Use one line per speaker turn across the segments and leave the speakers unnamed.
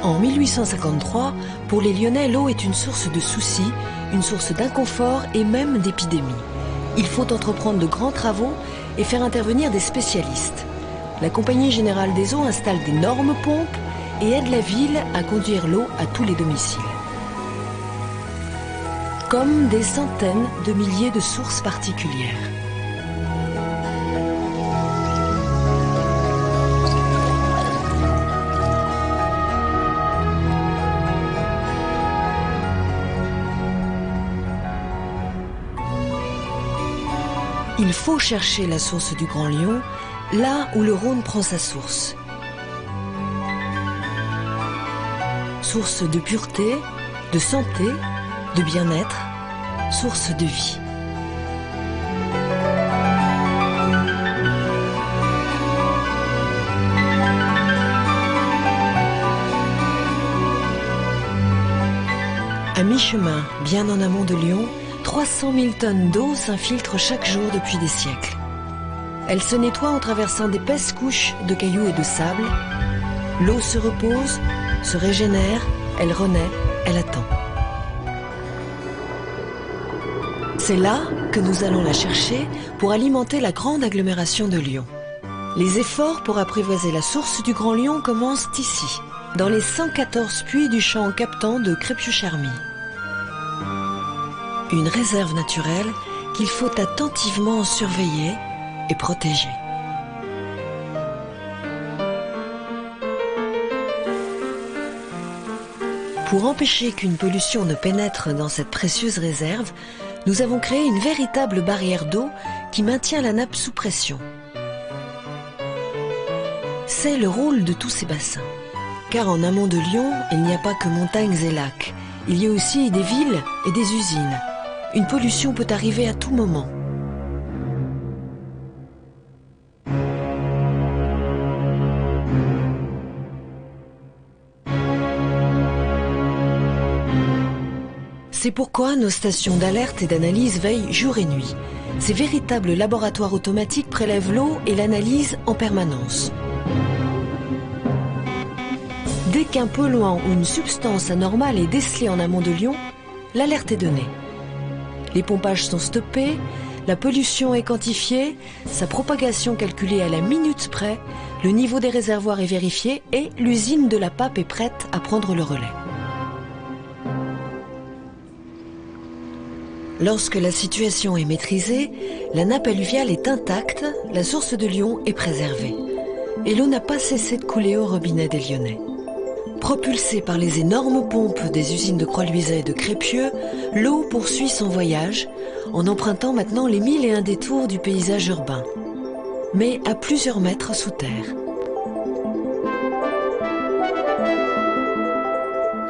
En 1853, pour les Lyonnais, l'eau est une source de soucis, une source d'inconfort et même d'épidémie. Il faut entreprendre de grands travaux et faire intervenir des spécialistes. La Compagnie Générale des Eaux installe d'énormes pompes et aide la ville à conduire l'eau à tous les domiciles. Comme des centaines de milliers de sources particulières. Il faut chercher la source du Grand Lyon, là où le Rhône prend sa source. Source de pureté, de santé, de bien-être, source de vie. À mi-chemin, bien en amont de Lyon, 300 000 tonnes d'eau s'infiltrent chaque jour depuis des siècles. Elle se nettoie en traversant d'épaisses couches de cailloux et de sable. L'eau se repose, se régénère, elle renaît, elle attend. C'est là que nous allons la chercher pour alimenter la grande agglomération de Lyon. Les efforts pour apprivoiser la source du Grand Lyon commencent ici, dans les 114 puits du champ captant de Crépieux-Charmy. Une réserve naturelle qu'il faut attentivement surveiller et protéger. Pour empêcher qu'une pollution ne pénètre dans cette précieuse réserve, nous avons créé une véritable barrière d'eau qui maintient la nappe sous pression. C'est le rôle de tous ces bassins. Car en amont de Lyon, il n'y a pas que montagnes et lacs. Il y a aussi des villes et des usines. Une pollution peut arriver à tout moment. C'est pourquoi nos stations d'alerte et d'analyse veillent jour et nuit. Ces véritables laboratoires automatiques prélèvent l'eau et l'analysent en permanence. Dès qu'un polluant ou une substance anormale est décelée en amont de Lyon, l'alerte est donnée. Les pompages sont stoppés, la pollution est quantifiée, sa propagation calculée à la minute près, le niveau des réservoirs est vérifié et l'usine de la Pape est prête à prendre le relais. Lorsque la situation est maîtrisée, la nappe alluviale est intacte, la source de Lyon est préservée. Et l'eau n'a pas cessé de couler au robinet des Lyonnais. Propulsée par les énormes pompes des usines de Croix-Luiset et de Crépieux, l'eau poursuit son voyage, en empruntant maintenant les 1001 détours du paysage urbain, mais à plusieurs mètres sous terre.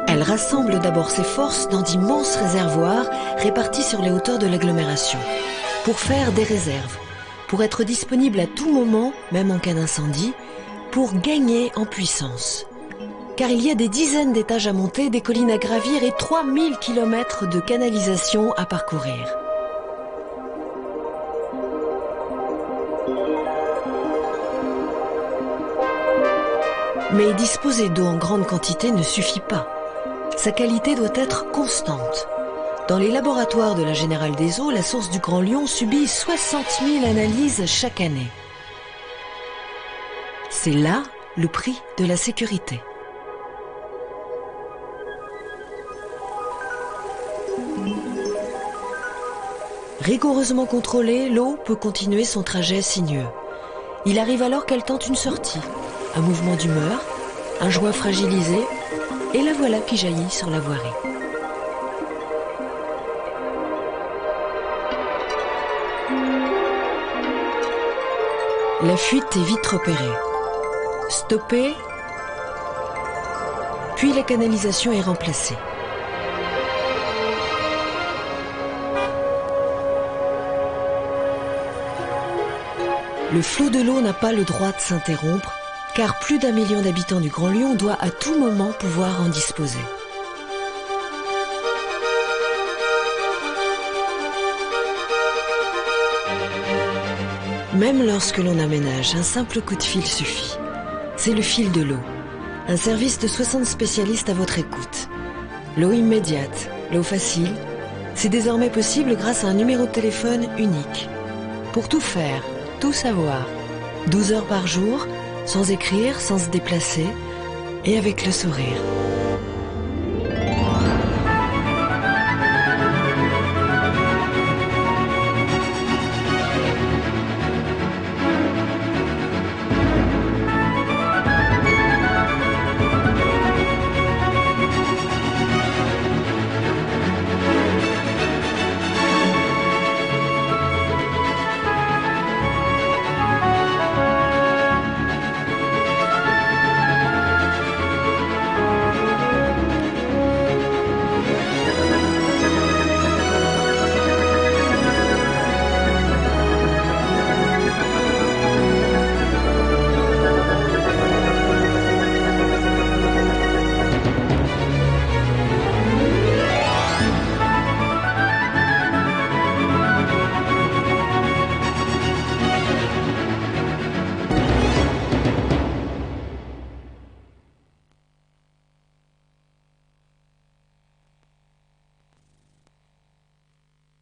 Elle rassemble d'abord ses forces dans d'immenses réservoirs répartis sur les hauteurs de l'agglomération, pour faire des réserves, pour être disponible à tout moment, même en cas d'incendie, pour gagner en puissance. Car il y a des dizaines d'étages à monter, des collines à gravir et 3000 km de canalisation à parcourir. Mais disposer d'eau en grande quantité ne suffit pas. Sa qualité doit être constante. Dans les laboratoires de la Générale des Eaux, la source du Grand Lyon subit 60 000 analyses chaque année. C'est là le prix de la sécurité. Rigoureusement contrôlée, l'eau peut continuer son trajet sinueux. Il arrive alors qu'elle tente une sortie, un mouvement d'humeur, un joint fragilisé, et la voilà qui jaillit sur la voirie. La fuite est vite repérée. Stoppée, puis la canalisation est remplacée. Le flot de l'eau n'a pas le droit de s'interrompre, car plus d'1 million d'habitants du Grand Lyon doit à tout moment pouvoir en disposer. Même lorsque l'on aménage, un simple coup de fil suffit. C'est le fil de l'eau. Un service de 60 spécialistes à votre écoute. L'eau immédiate, l'eau facile, c'est désormais possible grâce à un numéro de téléphone unique. Pour tout faire, tout savoir, 12 heures par jour, sans écrire, sans se déplacer, et avec le sourire.